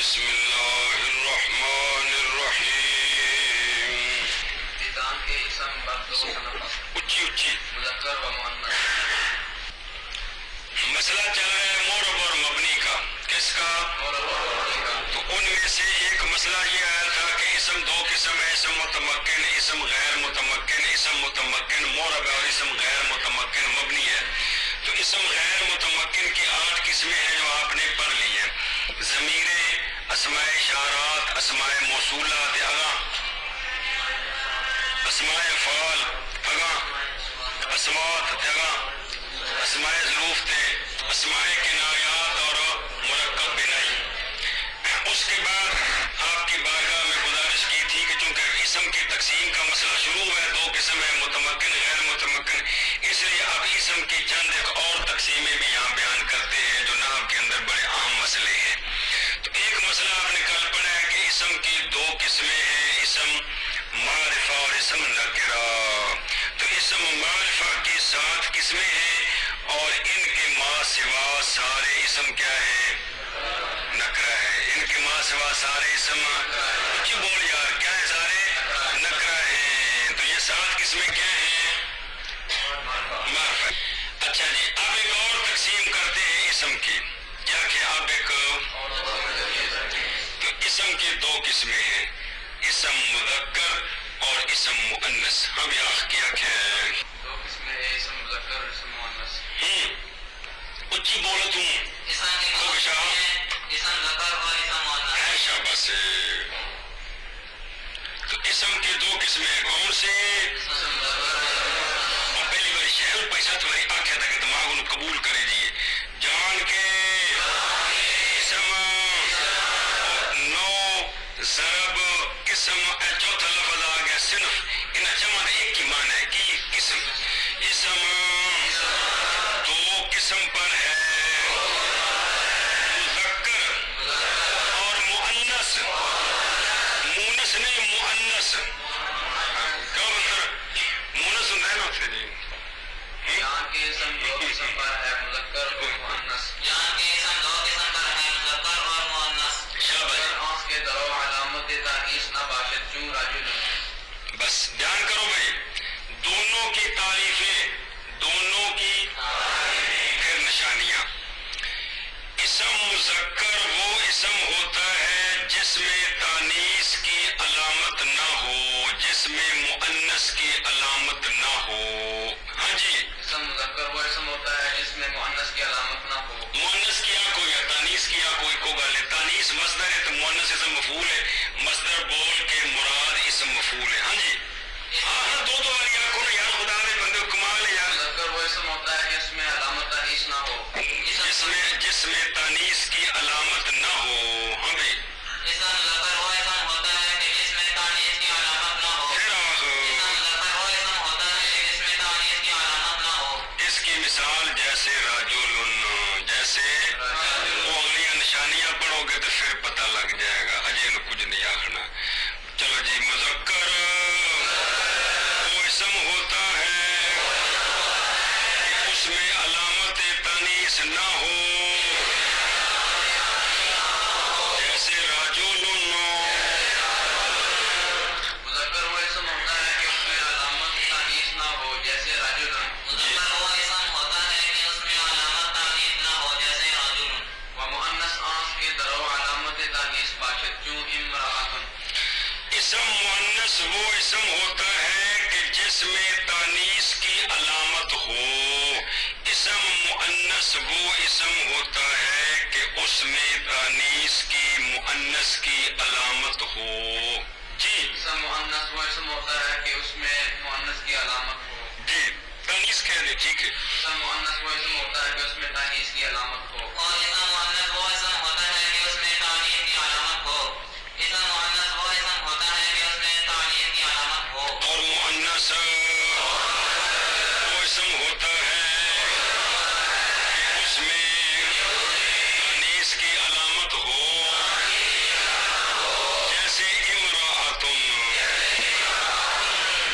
بسم اللہ الرحمن الرحیم. انتظام کے اسم برد اچھی اچھی مذکر و مؤنث. مسئلہ چل رہا ہے معرب اور مبنی کا. کس کا؟ معرب اور مبنی کا. تو ان میں سے ایک مسئلہ یہ آیا تھا کہ اسم دو قسم ہے، اسم متمکن، اسم غیر متمکن. اسم متمکن معرب ہے اور اسم غیر متمکن مبنی ہے. تو اسم غیر متمکن کی 8 قسمیں ہیں جو آپ نے پڑھ لی ہیں. ضمیر، اسماء اشارات، اسماء موصولات اگاں، اسماء افعال اگاں، اسمات اگاں، اسماء ظروف تھے، اسماء کنایات اور مرکب بنائی. اس کے بعد آپ کی بارگاہ میں گزارش کی تھی کہ چونکہ اسم کی تقسیم کا مسئلہ شروع ہے، 2 قسم ہے، متمکن غیر متمکن، اس لیے اب اسم کی چند ایک اور تقسیمیں بھی یہاں بیان کرتے ہیں جو نحو کے اندر بڑے اہم مسئلے ہیں. تو ایک مسئلہ آپ نے کل پڑھا ہے کہ اسم کی 2 قسمیں ہیں، اسم معرفہ اور اسم نکرہ. تو اسم معرفہ کی 7 قسمیں ہیں اور ان کے ما سوا سارے اسم کیا ہے؟ نکرہ ہے. ان کے ما سوا سارے اسم کچھ بول یار کیا ہے؟ سارے نکرہ ہیں. تو یہ 7 قسمیں کیا ہیں؟ معرفہ. اچھا جی، اب ایک اور تقسیم کرتے ہیں اسم کی. کیا کہ اب ایک تو اسم کی 2 قسمیں ہیں، اسم مذکر اور اسم مؤنث. ہم یاد کیا ہے 2 قسمیں ہیں، اسم مذکر اور اسم مؤنث. اچھی بولو تم. اسم کی 2 قسمیں ہیں، اسم مذکر اور اسم مؤنث. ہے شاباش. تو اسم کی 2 قسمیں کون سے؟ اسم مذکر اور اسم مؤنث. اور پہلی بار شہر پیسہ تمہاری آنکھیں تک دماغ ان قبول کرے دیے جان کے اسم نو ضرب قسم. چوتھا لفظ آ گیا صنف. ان جمع ایک ہی معنی ہے کہ قسم. اسم 2 قسم پر ہے، مذکر اور مؤنث. مونس نہیں مؤنث. کیا مطلب مونس ہوتا ہے نا پھر یہاں کے اسم 2 قسم پر ہے، مذکر اور مؤنث. یہاں کے اسم 2 قسم پر ہے، مذکر اور مؤنث. اگر آنکھ کے درو علامت تانیث نہ باشد چون رجل. بس دھیان کرو بھائی، دونوں کی تعریفیں، دونوں کی پھر نشانیاں. اسم مذکر وہ اسم ہوتا ہے جس میں تانیث کی علامت نہ ہو، جس میں مؤنث کی علامت نہ ہو. ہاں جی، اسم مذکر وہ اسم ہوتا ہے جس میں مؤنث کی علامت نہ ہو. مؤنث کیا کوئی یا تانیث کیا کوئی کو گل ہے. تانیث مصدر ہے تو مؤنث اسم مفعول ہے. مصدر بول کے مراد اسم مفعول ہے. ہاں جی، ہاں 2 والی آنکھوں نے یار خدا نے بندے کمال ہے یار. مذکر وہ اسم ہوتا ہے جس میں علامت تانیث نہ ہو، جس میں تانیث کی علامت نہ ہو. ہاں بھائی، اسم مذکر وہ اسم ہوتا ہے کہ جس میں تانیث کی علامت نہ ہو. پھر اسم مذکر وہ اسم ہوتا ہے کہ جس میں تانیث کی علامت نہ ہو. اس کی مثال جیسے رجل، جیسے وہ اگلی نشانیاں پڑھو گے تو پھر پتہ لگ جائے گا. اجے نو کچھ نہیں آخنا. چلو جی، مذکر وہ اسم ہوتا ہے کہ اس میں علامت تانیث نہ ہو، جیسے رجل. مذکر وہ اسم ہوتا ہے کہ اس میں علامت تانیث نہ ہو، جیسے رجل. مذکر وہ اسم ہوتا ہے کہ اس میں علامت تانیث نہ ہو، جیسے رجل. و مؤنث آنکھ کے درو علامت تانیث باشد چون امرأۃ. اسم مؤنث وہ اسم ہوتا ہے کہ جس میں تانیث کی علامت ہو. اسم مؤنث وہ اسم ہوتا ہے کہ اس میں تانیث کی مؤنث کی علامت ہو. جی، اسم مؤنث وہ اسم ہوتا ہے کہ اس میں مؤنث کی علامت ہو. جی تانیث کہہ دیں. ٹھیک ہے، اسم مؤنث وہ اسم ہوتا ہے کہ اس میں تانیث کی علامت ہو. اور اسم مؤنث وہ اسم ہوتا ہے کہ اس میں تانیث کی علامت ہو. اسم مؤنث وہ اسم ہوتا ہے کہ اس میں تانیث کی علامت ہو. اور مؤنث وہ اسم ہوتا ہے کہ اس میں تانیث کی علامت ہو، جیسے امرأۃ.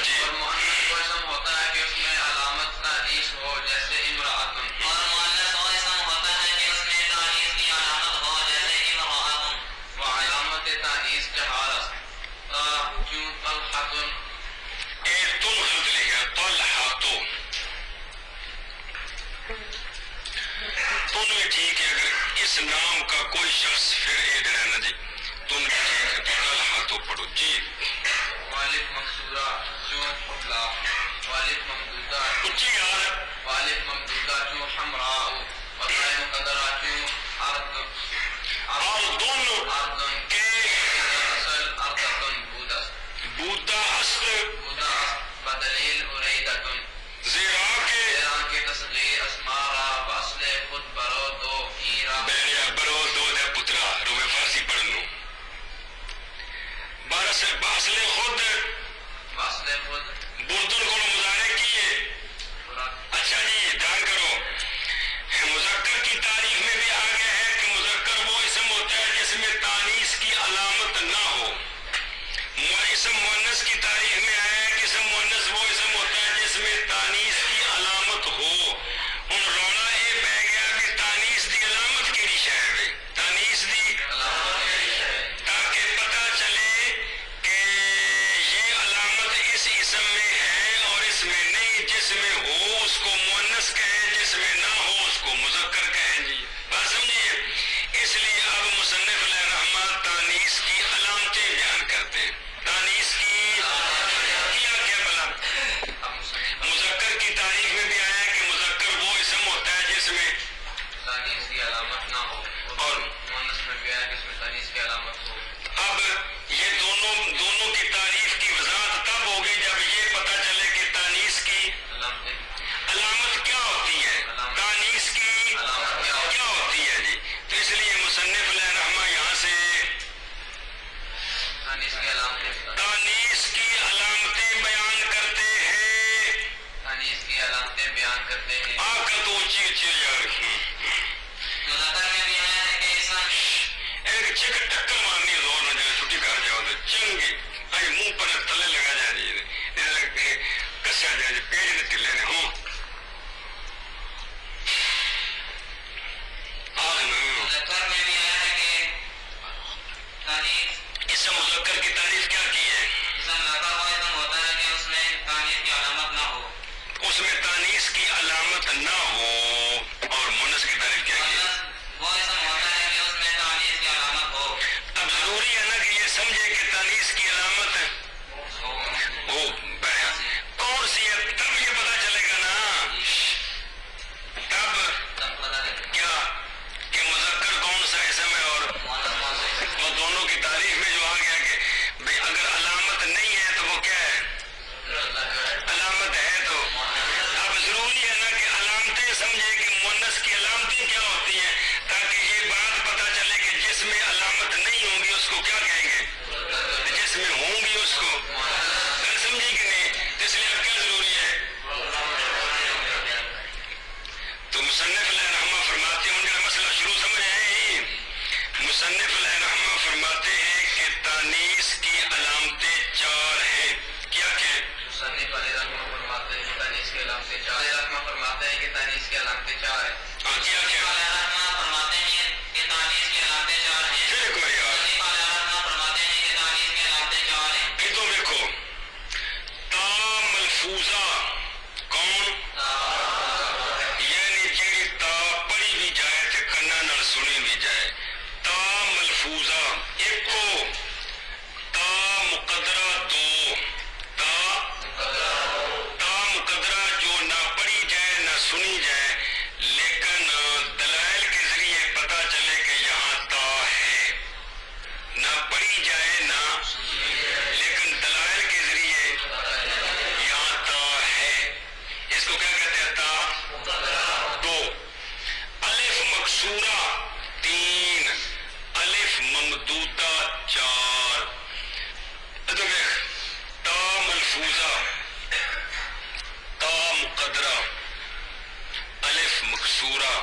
جی، اور مؤنث وہ اسم ہوتا ہے کہ اس میں علامت تانیث ہو، جیسے امرأۃ. اور مؤنث وہ اسم ہوتا ہے کہ اس میں تانیث کی کوئی شخص پھر یہ جڑا نا جی تم کل ہاتھوں پڑھو جی والف مقصورہ جو لا والف ممدودہ اچھی یار والف ممدودہ جو حمراء وطائع مقدرہ جو ارض اور دونوں کے اصل ارضتن بودست بودا است بودست بدلیل اریدتن زیرا کے تصغیر اسمارا باصل خود برو دو ایرا بیڑیا برو دو دے پترا رو میں فارسی پڑھ لوں باصل خود بردن کو مظاہرے کیے اچھا جی دھیان کرو مذکر کی تعریف میں بھی آگے ہے کہ مذکر وہ اسم ہوتا ہے جس میں تانیث کی علامت نہ ہو اسم مؤنث کی تعریف میں آیا ہے کہ اسم مؤنث وہ اسم ہوتا ہے جس میں تانیث کی علامت ہو ان رونا یہ بہ گیا کہ تانیث دی علامت کیڑی شے ہے تانیث دی تاکہ پتہ چلے کہ یہ علامت اس اسم میں ہے اور اس میں نہیں جس میں ہو اس کو مؤنث کہیں جس میں نہ ہو اس کو مذکر کہیں جی بات سمجھیے اس لیے اب مصنف علیہ رحمہ تانیث کی علامتیں بیان کرتے ہیں تانیث کی کیا بلا مذکر کی تعریف میں بھی آیا ہے کہ مذکر وہ اسم ہوتا ہے جس میں تانیث کی علامت نہ ہو اور مؤنث میں بھی آیا کہ اس میں تانیث کی علامت ہو اب یہ دونوں کی تعریف کی وضاحت تب ہوگی جب یہ پتہ چلے کہ تانیث کی علامت کیا ہوتی ہے تانیث کی کیا ہوتی ہے جی تو اس لیے مصنف علیہ رحمہ یہاں سے تانیث کی علامتیں بیان کرتے ہیں تانیث کی علامتیں بیان کرتے ہیں آپ کا تو اونچی یار مذکر میں بھی آیا ہے کہ اسم ایک چک ٹکر مارنی زور نہ جائے چھٹی کر جاؤ تو چنگی منہ پر تلے لگا جائے جی کسیا جائے جی پیج نے تلے نے ہوں مذکر میں بھی آیا ہے کہ تانیث اسم مذکر کی تعریف کیا کی ہے اسم مذکر وہ اسم ہوتا ہے کہ اس میں تانیث کی علامت نہ ہو اس میں تانیث کی علامت نہ ہو اور مؤنث کی تعریف کیا کی ہے وہ اسم ہوتا ہے کہ اس میں تانیث کی علامت ہو اب ضروری ہے نا کہ یہ سمجھے کہ تانیث کی علامت ہو کون سی ہے تب یہ پتا چلے گا نا تب کیا کہ مذکر کون سا اسم ہے اور وہ دونوں کی تعریف میں جو آ گیا کہ بھئی اگر علامت نہیں ہے تو وہ کیا ہے علامت ہے تو اب ضروری ہے نا کہ علامتیں سمجھے کہ مؤنث کی علامتیں کیا ہوتی ہیں تاکہ یہ بات پتا چلے کہ جس میں علامت نہیں ہوں گی اس کو کیا کہیں گے جس میں ہوں گی اس کو سمجھے کہ نہیں اس لیے اب کیا ضروری ہے تو مصنف علیہ رحمہ فرماتے ہیں ان کا مسئلہ شروع سمجھ ہے مصنف علیہ رحمہ فرماتے ہیں کہ تانیث کی علامتیں 4 ہیں کیا کہ مصنف علیہ رحمہ فرماتے ہیں کہ تانیث کی علامتیں 4 علیہ رحمہ فرماتے ہیں کہ تانیث کی علامتیں 4 ہیں کیا علیہ رحمہ فرماتے ہیں کہ تانیث کی علامتیں 4 ہیں پھر ایک بار یار مصنف علیہ رحمہ فرماتے ہیں کہ تانیث کی علامتیں 4 ہیں پھر تو دیکھو تا ملفوظہ کون یعنی جیڑی تا پڑھی بھی جائے تے کنا نال سنی بھی جائے تا ملفوظہ ایک کو تا مقدرہ 2 تا مقدرہ جو نہ پڑھی جائے نہ سنی جائے لیکن دلائل کے ذریعے پتا چلے کہ یہاں تا ہے نہ پڑھی جائے نہ لیکن دلائل کے ذریعے یہاں تا ہے اس کو کیا کہتے ہیں تا 2 الف مکسورہ 3 الف ممدودہ 4 تو دیکھ تا ملفوظہ تا مقدرہ الف مکسورہ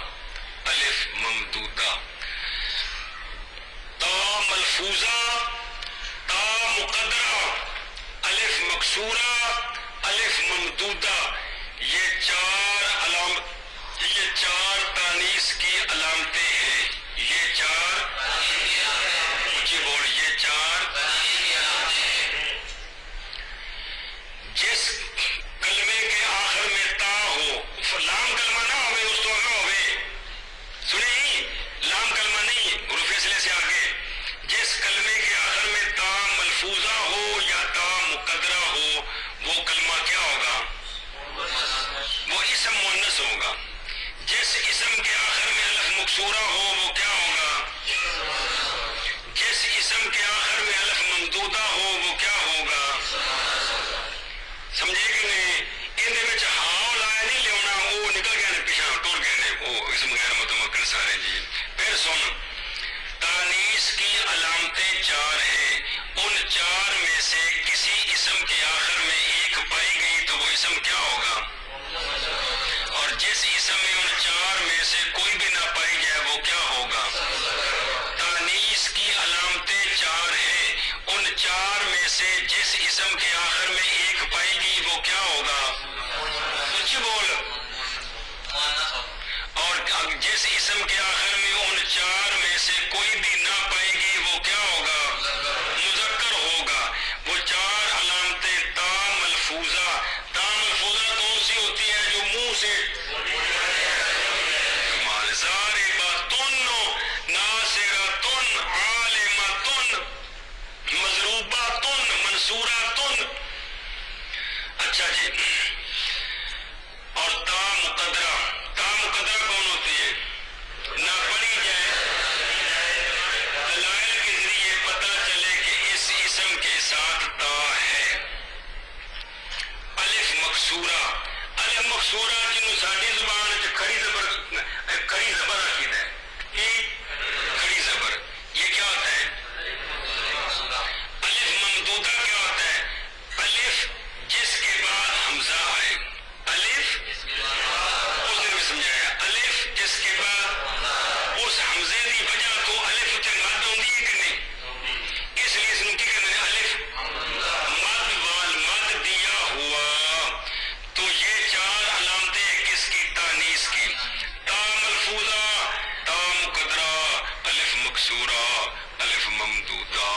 الف ممدودہ تا ملفوظہ تا مقدرہ الف مکسورہ الف ممدودہ یہ 4 تانیث کی علامتیں ہیں یہ 4 اونچی بول یہ 4 جس کلمے کے آخر میں تا ہو لام کلمہ نہ ہوئے اس تو نہ ہوئے سنیں لام کلمہ نہیں چار ہیں، ان چار میں سے کسی اسم کے آخر میں ایک پائی گئی تو وہ اسم کیا ہوگا؟ اور جس اسم میں ان چار میں سے کوئی بھی نہ پائی جائے وہ کیا ہوگا؟ تانیث کی علامتیں چار ہیں، ان چار میں سے جس اسم کے آخر میں ایک پائی گئی وہ کیا ہوگا؟ سچ بول۔ اور جس اسم کے آخر میں ان چار میں سے کوئی بھی نہ پائے گی وہ کیا ہوگا؟ مذکر ہوگا۔ وہ چار علامتیں تا ملفوظہ کون سی ہوتی ہے؟ جو منہ سے ضاربۃ، ناصرۃ، عالمۃ، مضروبۃ، منصورۃ۔ اچھا جی، اور تا مقدرہ کون ہوتی ہے؟ نہ پڑھی جائے، دلائل کے ذریعے پتہ چلے کہ اس اسم کے ساتھ تا ہے۔ الف مقصورہ جنہوں ساری زبان کھڑی زبر آخر ہے، کھڑی زبر، یہ کیا ہوتا ہے؟ الف ممدودہ کیا ہوتا ہے؟ الف جس کے بعد حمزہ آئے، الف اس دن میں سمجھایا، الف جس کے بعد اس حمزے کی وجہ تو الف اتنے مد ہوندی ہے کہ نہیں؟ اس لیے اس کو کی کرنا ہے؟ الف مد وال مد دیا ہوا۔ تو یہ چار علامتیں کس کی؟ تانیث کی۔ تا ملفوظہ، تا مقدرہ، الف مکسورہ، الف ممدودہ۔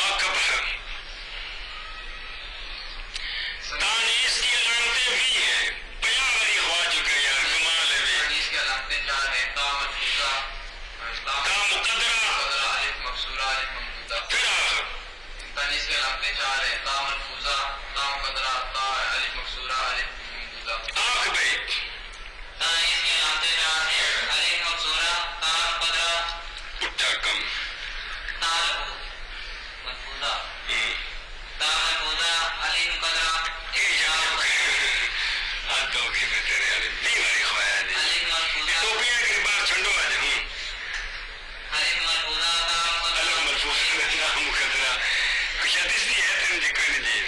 آکب ہے تانیث کی علامتیں بھی ہیں، بیاں والی خواہ چکے یار، کمال ہے بھی۔ تانیث کی علامتیں چار ہیں، تا ملفوظہ، تا مقدرہ، الف مکسورہ، الف ممدودہ۔ پھر آخر تانیث کی علامتیں چار ہیں، تا ملفوظہ، تا مقدرہ، تا الف مکسورہ، الف ممدودہ۔ آخ بھائی تانیث کی علامتیں چار ہیں، الف مکسورہ، تا مقدرہ، اٹھا کم تا ملفوظہ، تا ملفوظہ، الف مقدرہ، ہاتھ دو گی میں تیرے علی بھی باری خواہ جی، الف ملفوظہ، ٹوپیاں کی بار چھنڈو آج الف ملفوظہ، تا مقدرہ، الف ملفوظ نام مقدرہ کچھ حدیث دی ہے تین ذکر نہیں جی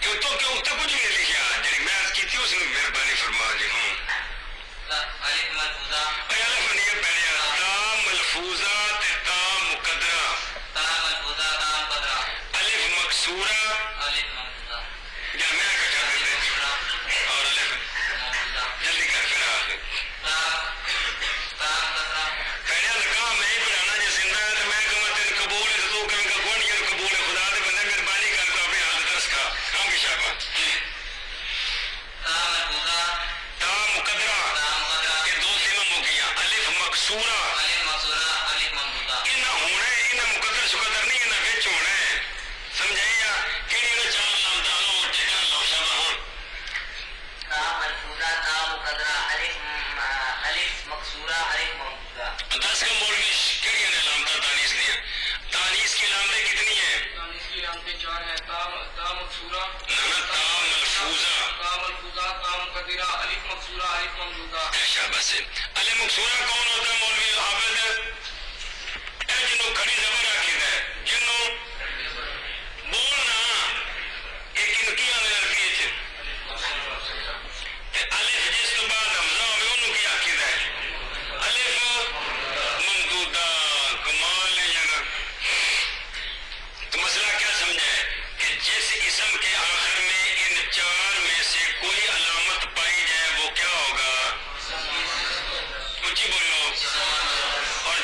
کیوں تو کچھ نہیں لکھا جی میں آج کی تھی اس نے مہربانی فرما جی ہوں الف ملفوظہ، اے الف نہیں پہلے تا ملفوظہ تے تا مقدرہ، تا ملفوظہ، تا مقدرہ، الف مکسورہ، الف ممدودہ، یا میں کچھ دیتے اور الف ممدودہ، جلدی کر پھر آخر تا مقدرہ، پہلے لگا میں ہی پڑھانا جی زندہ ہے تو میں کہوں تین قبول ہے تو کہیں گا کون یہ قبول ہے؟ خدا دے بندے مہربانی کر تو اپنے حال درس کا ہم کی شابہ تا ملفوظہ، تا مقدرہ، تا مقدرہ، یہ دو تینوں ہو گیا، الف مکسورہ، الف مکسورہ، الف ممدودہ۔ انہیں ہونا ہے، انہیں مقدر شقدر نہیں، انہیں وچ ہونا ہے، سمجھائی یا کہ انہیں چار لامتا لو ٹھیکا لو شابہ ہوں تا ملفوظہ، تا مقدرہ، الف مکسورہ، الف ممدودہ۔ 10 کا مولوی کہڑی نے لامتا تانیث دیا؟ تانیث کی علامتیں کتنی ہیں؟ تانیث کی علامتیں چار ہیں، تا مکسورہ، نہ تا ملفوظہ، تا ملفوظہ، تا مقدرہ، الف مکسورہ، الف ممدودہ۔ شابہ سے الف مکسورہ کون ہوتا ہے مولوی عابد؟ اے جنہوں کھڑی زبر آخر ہے، جنہوں بولنا ایک ان کی آنے لڑکی ہے الف جس تو بعد حمزہ ہوئے انہوں کی آخر ہے الف ممدودہ۔ کمال ہے یار، تو مسئلہ کیا سمجھا ہے کہ جس اسم کے آخر میں ان چار میں سے کوئی علامت پائی جائے وہ کیا ہوگا؟ اونچی بولو۔ اور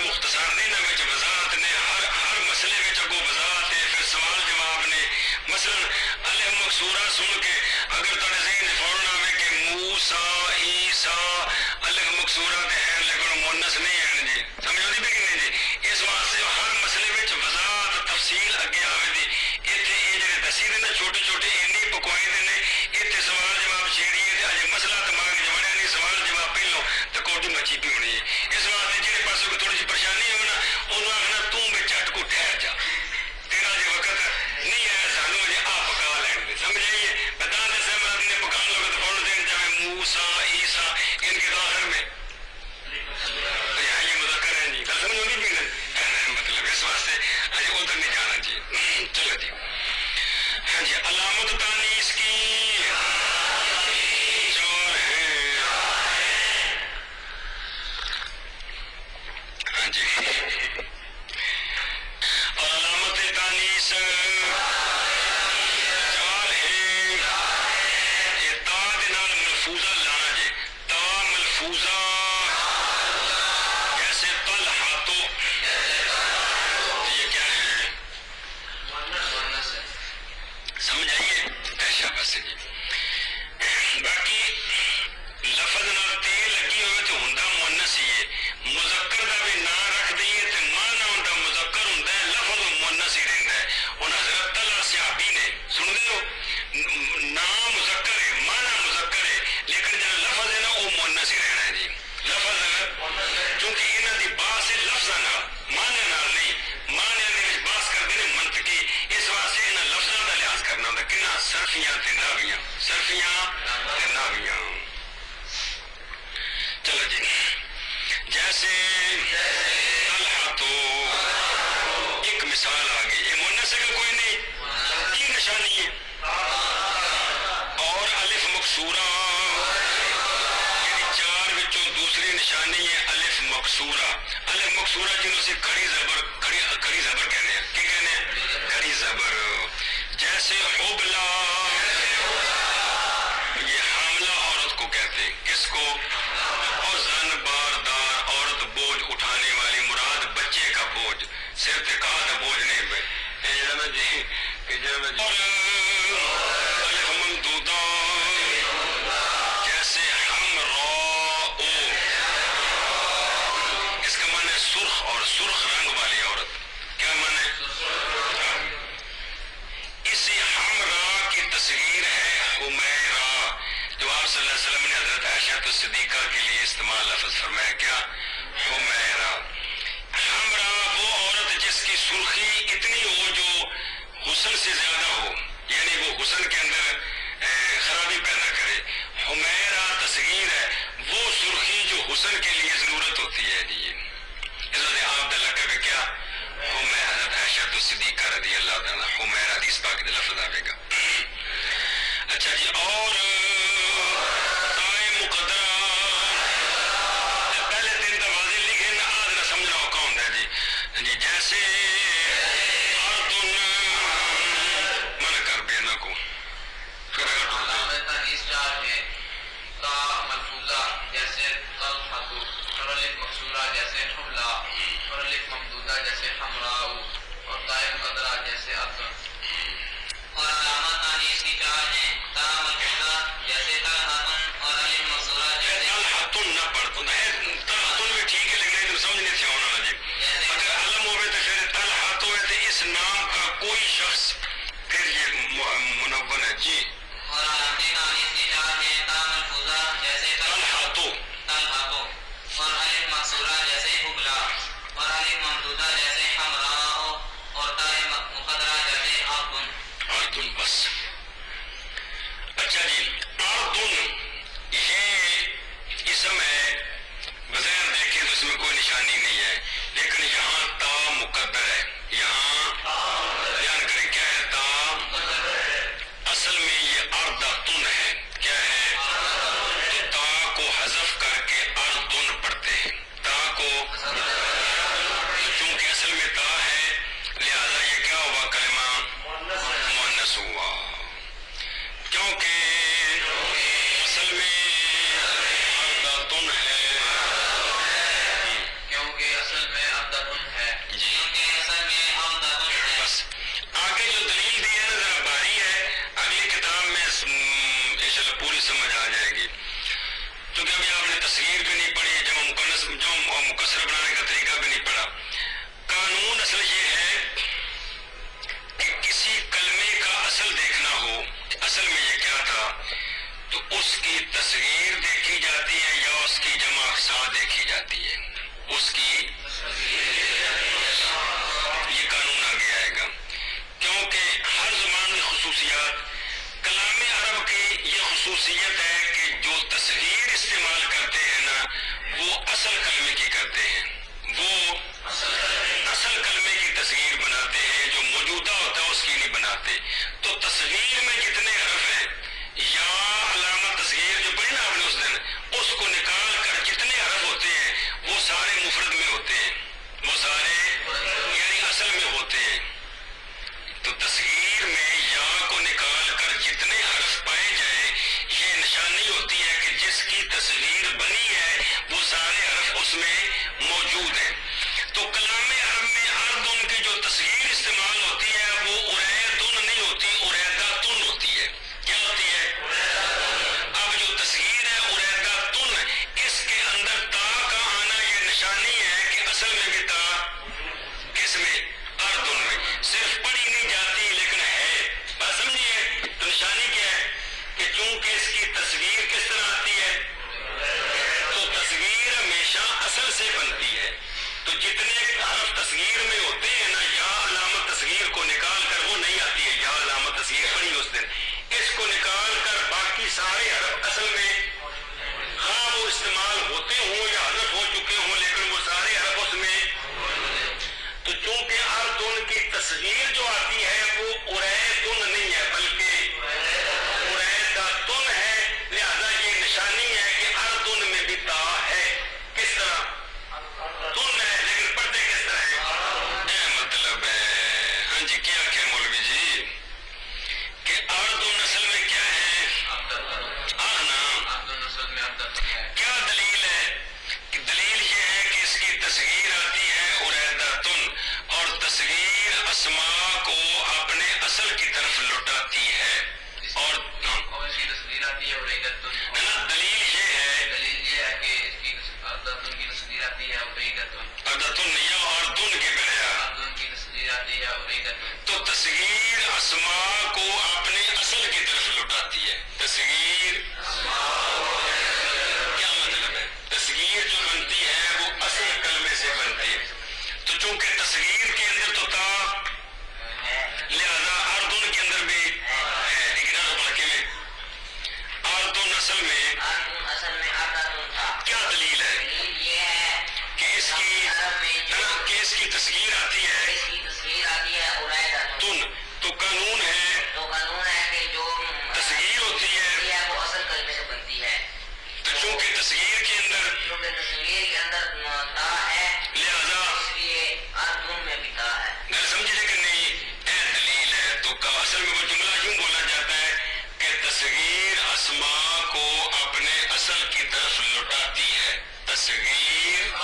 مختصر نہیں نہ وچ وضاحت نے ہر مسئلے وچ اگوں وضاحت ہے پھر سوال جواب نے مثلا الف مکسورہ سن کے اگر تہاڈے ذہن فوراً آوے کہ موسیٰ عیسیٰ الف مکسورہ تے ہے لیکن مؤنث نہیں ہیں جی سمجھ آتی بھی کہ نہیں جی اس واسطے ہر مسئلے وچ وضاحت تفصیل اگے آوے دی ایتھے یہ جڑے دسی دے نا چھوٹے چھوٹے اینی پکوائے دے نے ایتھے سوال جواب چھیڑیے تے اجے مسئلہ دماغ وچ وڑیا نہیں سوال جواب پہلو تے کوٹی مچی پی ہونی ہے اس واسطے جہے پاسوں کوئی تھوڑی جی پریشانی ہونا انہوں آخنا تو بے جھٹ کو ٹھہر جا تیرا جی وقت نہیں ہے سانو جی آ پکا لین دے سمجھ آئیے بتا دے سہمت نے پکان لوگ تو فوراً دین چاہے موسیٰ عیسیٰ ان کے تو آخر میں یہ مذکر ہیں جی گل سمجھ ہوگی بھی نہیں مطلب اس واسطے اجے ادھر نہیں جانا جی چلو جی ہاں جی علامت تانیث کی چار ہیں ہاں جی اور علامت تانیث چار ہیں یہ تا دے نال ملفوظہ لانا جی تا ملفوظہ جیسے طلحہ یہ کیا ہے سمجھ آئیے ایشا بس جی باقی لفظ نال تے لگی ہوئے تو ہوندا مؤنث ہی ہے مذکر دا بھی نام رکھ دئیے تے معنی ہوندا مذکر ہوندا ہے لفظ مؤنث ہی رہندا ہے ہن حضرت طلحہ صحابی نے سن دے ہو نام مذکر ہے معنی مذکر ہے لیکن جڑا لفظ ہے نا وہ مؤنث ہی رہنا ہے جی لفظ کیونکہ انہاں دی بات ہے لفظاں نال معنی نال نہیں معنی دے وچ بحث کردے نے منطقی اس واسطے انہاں لفظاں دا لحاظ کرنا ہوندا کنا صرفیاں تے نحویاں صرفیاں تے نحویاں چلو جی جیسے طلحہ تو ایک مثال آ گئی یہ مؤنث ہے کہ کوئی نہیں کی نشانی ہے اور الف مکسورہ یعنی چار وچوں دوسری نشانی ہے الف مکسورہ جنہوں سے کھڑی زبر کہنے ہیں کی کہنے ہیں کھڑی زبر جیسے حبلہ یہ حاملہ عورت کو کہتے ہیں کس کو اور زن باردار عورت بوجھ اٹھانے والی مراد بچے کا بوجھ صرف کہا تھا بوجھ نہیں بھائی اور الف ممدودہ جیسے حمراء اس کا معنی ہے سرخ اور سرخ رنگ والی عورت کیا معنی ہے اسی حمراء کی تصویر ہے حمیرہ جو آپ صلی اللہ علیہ وسلم نے حضرت عائشہ صدیقہ کے لیے استعمال لفظ فرمایا کیا حمیرہ حمراء وہ عورت جس کی سرخی اتنی ہو جو حسن سے زیادہ ہو یعنی وہ حسن کے اندر خرابی پیدا کرے حمیرہ تصغیر ہے وہ سرخی جو حسن کے لیے ضرورت ہوتی ہے جی اس وجہ آپ کا لقب ہے کیا حمیرہ حضرت عائشہ صدیقہ رضی اللہ تعالیٰ حمیرہ حدیث پاک کا لفظ آئے گا اچھا جی اور تائے مقدرہ پہلے دن دروازے لکھے نا آج نہ سمجھنا ہوگا ہوتا ہے جی جیسے اردن منع کر بینا کو علامت تانیث چار ہے تا ملفوظہ جیسے طلحہ اور الف مکسورہ جیسے حبلہ اور الف ممدودہ جیسے حمراء اور تائے مقدرہ جیسے اردن اور علامت تانیث کی چار ہیں تا ملفوظہ جیسے طلحہ اور الف مکسورہ جیسے طلحہ نہ پڑھتا طلحہ بھی ٹھیک ہے لیکن تم سمجھ نہیں تھے ہونا جی اگر علم ہوئے تو پھر طلحہ تو ہے اس نام کا کوئی شخص پھر یہ منون ہے جی اور علامت تانیث کی چار ہیں تا ملفوظہ جیسے طلحہ اور الف مکسورہ جیسے حبلہ اور الف ممدودہ جیسے حمراء اور تائے مقدرہ جیسے اردن بس اچھا جی میں بھی تا کس میں اردن میں صرف پڑھی نہیں جاتی لیکن ہے. بات سمجھیے تو نشانی کیا ہے کہ چونکہ اس کی تصویر کس طرح آتی ہے تو تصویر ہمیشہ اصل سے بنتی ہے. تو جتنے حرف تصغیر میں ہوتے ہیں نا یا علامت تصغیر کو نکال کر وہ نہیں آتی ہے یا علامت تصغیر پڑھی اس دن اس کو نکال کر باقی سارے حرف اصل میں ہاں وہ استعمال ہوتے ہوں یا حذف ہو چکے ہوں لیکن وہ سارے حرف اس میں. تو چونکہ اردن کی تصغیر جو آتی ہے وہ اریدن نہیں ہے بلکہ اریدتن ہے. لہذا یہ نشانی ہے کہ اردن میں بھی تا ہے. کس طرح تن ہے لیکن پڑھتے کس طرح ہے مطلب ہے. ہاں جی کیا کیا مولوی جی کہ اردن اصل میں کیا ہے کیا دلیل ہے کہ دلیل یہ ہے کہ اس کی تصغیر آتی ہے اریدتن اور تصغیر اسماء کو اپنے اصل کی طرف لوٹاتی ہے. اور تصویر آتی ہے دلیل یہ ہے کہ اس کی اردن کی تصویر آتی ہے اردتن یا اردن کے بجائے اردن کی تصویر آتی ہے تو تصغیر اسماء کو اپنے اصل کی طرف لوٹاتی ہے. تصغیر کیا مطلب ہے تصغیر جو بنتی ہے وہ اصل کلمے سے بنتی ہے. تو چونکہ تصغیر کے اندر تو تا لہذا اردن کے اندر بھی ہے لیکن بلکہ میں اردن اصل میں اردن تھا. کیا دلیل ہے دلیل یہ ہے کہ اس کی تصغیر آتی ہے اس کی تصویر آتی ہے اریدتن. تن تو قانون ہے تو قانون ہے کہ جو تصغیر ہوتی ہے وہ اصل کلمے سے بنتی ہے. تو چونکہ تصغیر کے اندر کیونکہ تصویر کے اندر تا ہے لہذا اس لیے اردن میں بھی تا ہے. گھر سمجھ لیکن نہیں اے دلیل ہے. تو اصل میں وہ جملہ یوں بولا جاتا ہے کہ تصغیر اسماء کو اپنے اصل کی طرف لوٹاتی ہے. تصغیر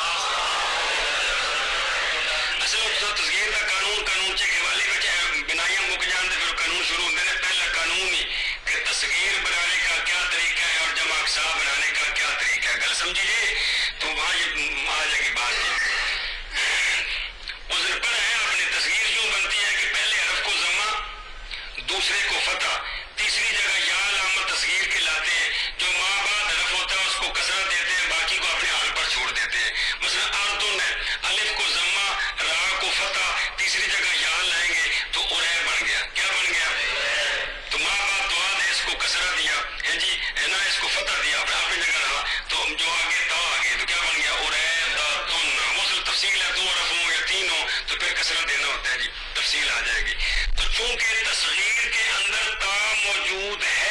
اصل تصغیر کا قانون کے حوالے میں بنائیاں مک جان دے پھر قانون شروع ہوتے ہیں. پہلا قانون ہی کہ تصغیر بنانے کا کیا طریقہ ہے اور جمع اقسام بنانے کا کیا طریقہ ہے. گھر سمجھیے تو وہاں یہ آ جائے گی بات. اس نے پڑھا ہے اپنی تصغیر یوں بنتی ہے کہ پہلے حرف کو ضمہ دوسرے کو فتح تیسری جگہ یا علامت تصغیر کے لاتے ہیں. جو ماں بعد حرف ہوتا ہے اس کو کسرہ دیتے ہیں باقی کو اپنے حال پر چھوڑ دیتے ہیں. مثلا اردن ہے الف کو ضمہ را کو فتح تیسری جگہ یا لائیں گے تو ارے بن گیا. کیا بن گیا تو ماں بعد دعا دے اس کو کسرہ دیا ہے جی ہے نا اس کو فتح دیا اپنی جگہ رہا تو جو آگے تا آگے تو کیا بن گیا اریدتن. وہ تفصیل ہے دو حرف ہوں یا تین ہوں تو پھر کسرہ دینا ہوتا ہے جی تفصیل آ جائے گی. تو چونکہ تصغیر کے اندر تا موجود ہے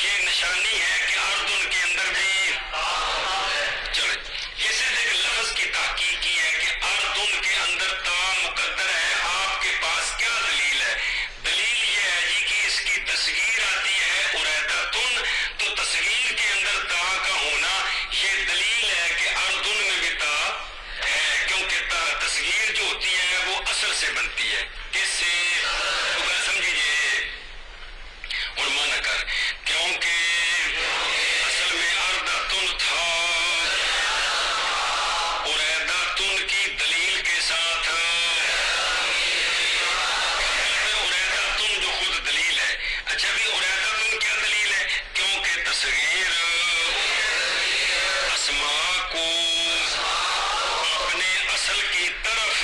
یہ نشانی ہے کہ اردن کے اندر بھی چلے. یہ صرف ایک لفظ کی تحقیق کی ہے کہ اردن کے اندر تا مقدر ہے. آپ کے پاس کیا دلیل ہے؟ دلیل یہ ہے جی کہ اس کی تصغیر آتی ہے اریدتن تو تصغیر کے اندر تا کا ہونا یہ دلیل ہے کہ اردن میں بھی تا ہے کیونکہ تصغیر جو ہوتی ہے وہ اصل سے بنتی ہے. کس سے سمجھیے اور مانا کر کیونکہ اصل میں اردتن تھا اریدتن کی دلیل کے ساتھ اریدتن جو خود دلیل ہے. اچھا بھی اریدتن کیا دلیل ہے کیونکہ تصغیر اسماء کو اپنے اصل کی طرف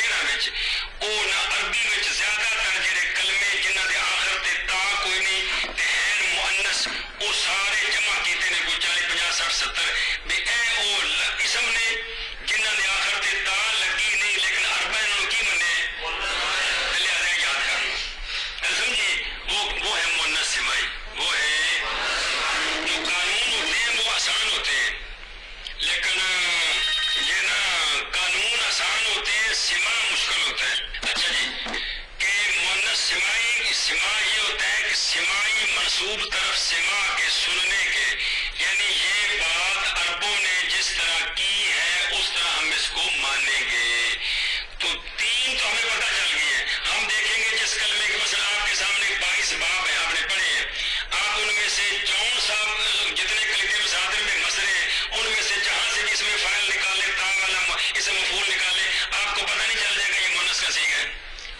شعراں وچ او نہ عربی وچ زیادہ تر جڑے کلمے جنہاں دے آخر تے تا کوئی نہیں تے ہے مؤنث او سارے جمع کیتے نے کوئی 40 50 60 70 بھی اے او اسم نے جنہاں دے آخر تے تا لگی نہیں لیکن عربہ انہاں نوں کی منے لہذا یاد کر سمجھے وہ ہے مؤنث سمائی وہ ہے جو قانون ہوتے ہیں وہ آسان ہوتے ہیں لیکن یہ نا قانون آسان ہوتے ہیں سما مشکل ہوتا ہے اچھا جی کہ مؤنث سمائی سما یہ ہوتا ہے کہ سمائی منسوب طرف سما کے سننے کے یعنی یہ بات عربوں نے جس طرح کی ہے اس طرح ہم اس کو مانیں گے تو تین تو ہمیں پتہ چل گئی ہے ہم دیکھیں گے جس کلمے کے مثلا آپ کے سامنے 22 باب ہے آپ نے پڑھے ہیں آپ ان میں سے جون صاحب جتنے کلیدی مصادر میں مسئلے ہیں ان میں سے جہاں سے بھی اس میں فائل نکالے تا والا اسے مفعول نکالے آپ کو پتہ نہیں چل جائے گا یہ مؤنث کا صیغہ ہے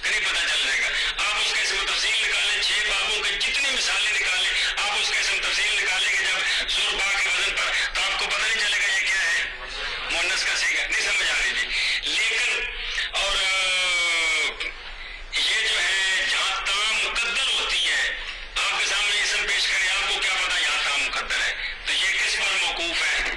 کہ نہیں پتہ چل جائے گا آپ اس کا اسم تفصیل نکالیں 6 بابوں کے جتنی مثالیں نکالیں آپ اس کا اسم تفصیل نکالیں گے جب زور با کے وزن پر تو آپ کو پتہ نہیں چلے گا یہ کیا ہے مؤنث کا صیغہ نہیں سمجھ آ رہی جی لیکن اور یہ جو ہے جہاں تا مقدر ہوتی ہے آپ کے سامنے اسم پیش کریں آپ کو کیا پتا یہاں تا مقدر ہے تو یہ کس پر موقوف ہے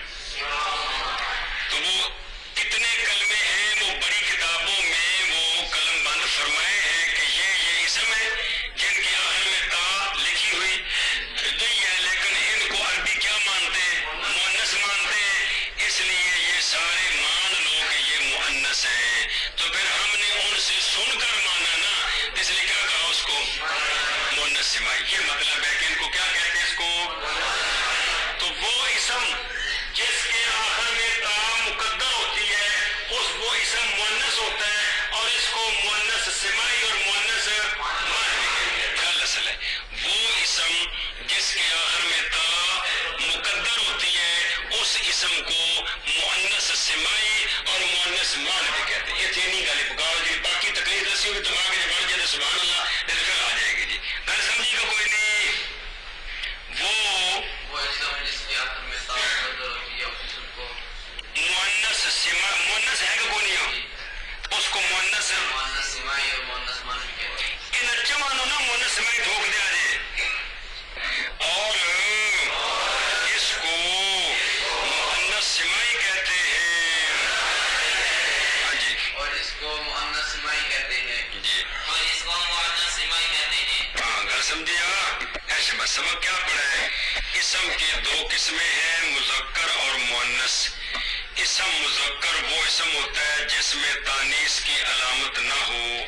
تو وہ کتنے کلمے ہیں وہ بڑی کتابوں میں وہ قلم بند فرمائے ہیں کہ یہ اسم ہے جن کی آخر میں تا لکھی ہوئی نہیں ہے لیکن ان کو عربی کیا مانتے ہیں مؤنث مانتے ہیں اس لیے یہ سارے مان لو کہ یہ مؤنث ہے تو پھر ہم نے ان سے سن کر مانا نا اس لیے کیا کہا اس کو مؤنث سمائی یہ مطلب ہے کہ ان کو کیا کہتے ہیں اس کو تو وہ اسم جس کے آخر میں تا مقدر ہوتی ہے وہ اسم مؤنث ہوتا ہے اور اس کو مؤنث سمائی اور مؤنث کل اصل ہے وہ اسم جس کے آخر میں تا مقدر ہوتی ہے اس اسم کو مؤنث سمائی اور مؤنث مان بھی کہتے ہیں یہ تینی گل پکاؤ جی باقی تقریر دسی ہوئی دماغ میں بڑھ جائے سبحان اللہ پھر آ جائے گی جی گھر سمجھی کا کوئی نہیں وہ اسم جس کے آخر میں تا مقدر ہوتی ہے اس اسم کو مؤنث سما مؤنث ہے کہ کوئی نہیں ہو اس کو مؤنث مؤنث سمائی اور مؤنث مان بھی کہتے ہیں ان اچھا مانو نا مؤنث سمائی ٹھوک دیا جائے اور اس کو مؤنث سمائی کہتے ہیں ہاں جی اور اس کو مؤنث سمائی کہتے ہیں جی اور اس کو مؤنث سمائی کہتے ہیں ہاں گھر سمجھیا ایسے بس سبق کیا پڑھا ہے اسم کی 2 قسمیں ہیں مذکر اور مؤنث اسم مذکر وہ اسم ہوتا ہے جس میں تانیث کی علامت نہ ہو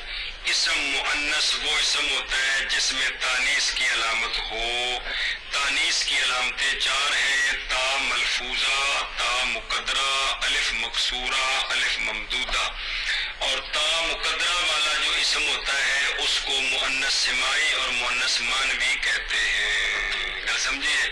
اسم مؤنث وہ اسم ہوتا ہے جس میں تانیث کی علامت ہو تانیث کی علامتیں 4 ہیں تا ملفوظہ تا مقدرہ الف مکسورہ الف ممدودہ اور تا مقدرہ والا جو اسم ہوتا ہے اس کو مؤنث سمائی اور مؤنث مان بھی کہتے ہیں سمجھیے